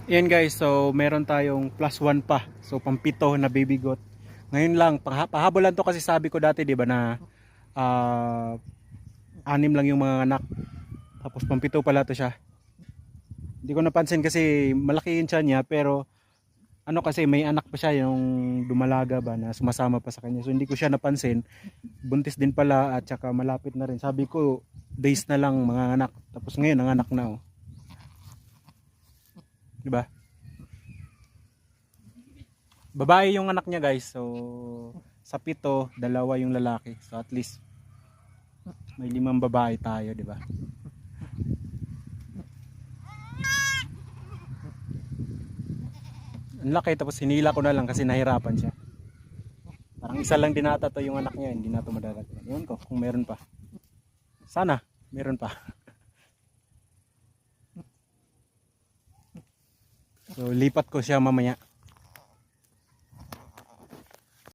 Yan guys, so meron tayong +1 pa. So pampito na baby goat. Ngayon lang, pahabolan to kasi sabi ko dati 'di ba na ah, 6 lang yung mga anak. Tapos pampito pala to siya. Hindi ko napansin kasi malaki yung tiyan niya pero ano kasi may anak pa siya yung dumalaga ba na sumasama pa sa kanya. So hindi ko siya napansin. Buntis din pala at saka malapit na rin. Sabi ko days na lang mga anak. Tapos ngayon ang anak na oh. 'Di ba? Babae yung anak niya guys. So sa 7, 2 yung lalaki. So at least may 5 babae tayo, 'di ba? Ang laki, tapos hinila ko na lang kasi nahirapan siya. Parang isa lang dinata to yung anak niya, hindi na to madalat. Ewan ko kung meron pa. Sana meron pa. So lipat ko siya mamaya.